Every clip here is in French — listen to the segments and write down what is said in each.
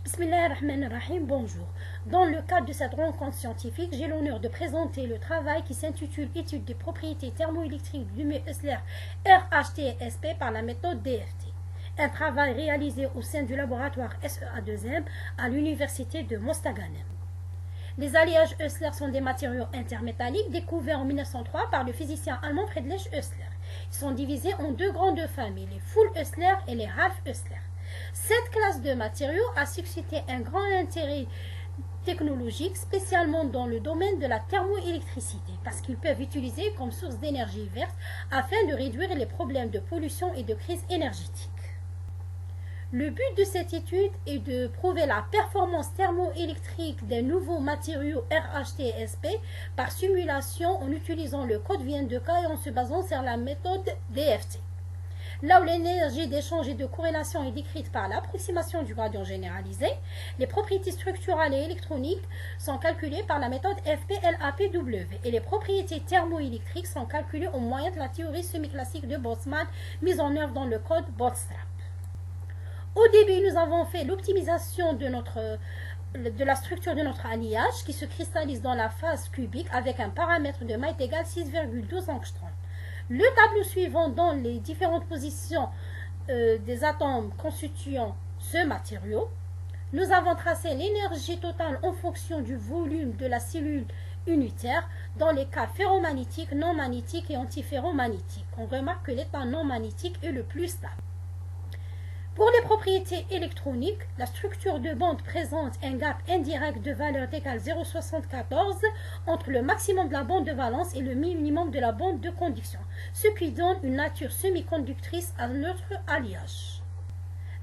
Bismillahirrahmanirrahim, bonjour. Dans le cadre de cette rencontre scientifique, j'ai l'honneur de présenter le travail qui s'intitule Étude des propriétés thermoélectriques du Humer-Heusler RHTSP par la méthode DFT. Un travail réalisé au sein du laboratoire SEA2M à l'université de Mostaganem. Les alliages Heusler sont des matériaux intermétalliques découverts en 1903 par le physicien allemand Friedrich Heusler. Ils sont divisés en deux grandes familles, les Full Heusler et les Half Heusler. Cette classe de matériaux a suscité un grand intérêt technologique, spécialement dans le domaine de la thermoélectricité, parce qu'ils peuvent être utilisés comme source d'énergie verte afin de réduire les problèmes de pollution et de crise énergétique. Le but de cette étude est de prouver la performance thermoélectrique des nouveaux matériaux RHTSP par simulation en utilisant le code Wien-2K et en se basant sur la méthode DFT. Là où l'énergie d'échange et de corrélation est décrite par l'approximation du gradient généralisé, les propriétés structurales et électroniques sont calculées par la méthode FP-LAPW et les propriétés thermoélectriques sont calculées au moyen de la théorie semi-classique de Boltzmann mise en œuvre dans le code Bootstrap. Au début, nous avons fait l'optimisation de la structure de notre alliage qui se cristallise dans la phase cubique avec un paramètre de Mite égale 6,12 angstroms. Le tableau suivant donne les différentes positions des atomes constituant ce matériau. Nous avons tracé l'énergie totale en fonction du volume de la cellule unitaire dans les cas ferromagnétiques, non magnétiques et antiferromagnétiques. On remarque que l'état non magnétique est le plus stable. Pour les propriétés électroniques, la structure de bande présente un gap indirect de valeur égale 0,74 entre le maximum de la bande de valence et le minimum de la bande de conduction, ce qui donne une nature semi-conductrice à notre alliage.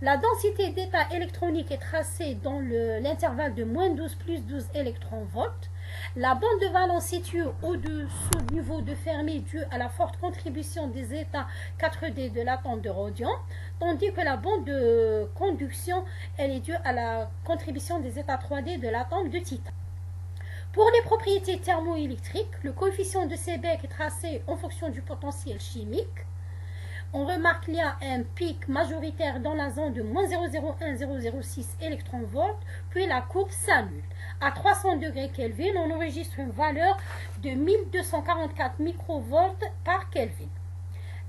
La densité d'état électronique est tracée dans l'intervalle de -12 plus 12 électronvolts. La bande de valence située au-dessous du niveau de Fermi due à la forte contribution des états 4D de l'atome de rhodium, tandis que la bande de conduction elle est due à la contribution des états 3D de l'atome de titane. Pour les propriétés thermoélectriques, le coefficient de Seebeck est tracé en fonction du potentiel chimique. On remarque qu'il y a un pic majoritaire dans la zone de -0,01-0,06 électronvolts, puis la courbe s'annule. À 300 degrés Kelvin, on enregistre une valeur de 1244 microvolts par Kelvin.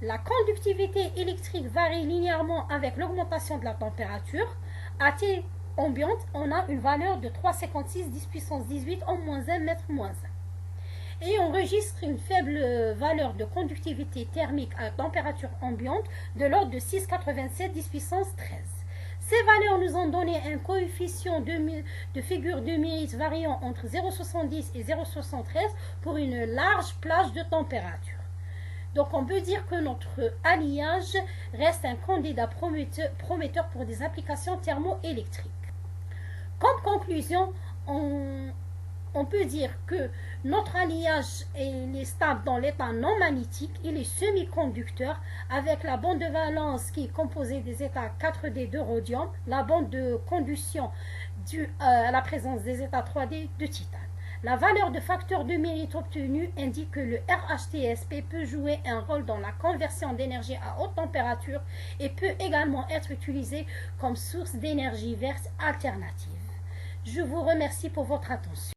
La conductivité électrique varie linéairement avec l'augmentation de la température. À T ambiante, on a une valeur de 3,56 10 puissance 18 en -1 mètre -1. Et on enregistre une faible valeur de conductivité thermique à température ambiante de l'ordre de 6,87 10 puissance 13. Ces valeurs nous ont donné un coefficient de figure de mérite variant entre 0,70 et 0,73 pour une large plage de température. Donc on peut dire que notre alliage reste un candidat prometteur pour des applications thermoélectriques. Comme conclusion, on peut dire que notre alliage est stable dans l'état non magnétique, il est semi-conducteur avec la bande de valence qui est composée des états 4D de rhodium, la bande de conduction due à la présence des états 3D de titane. La valeur de facteur de mérite obtenue indique que le RHTSP peut jouer un rôle dans la conversion d'énergie à haute température et peut également être utilisé comme source d'énergie verte alternative. Je vous remercie pour votre attention.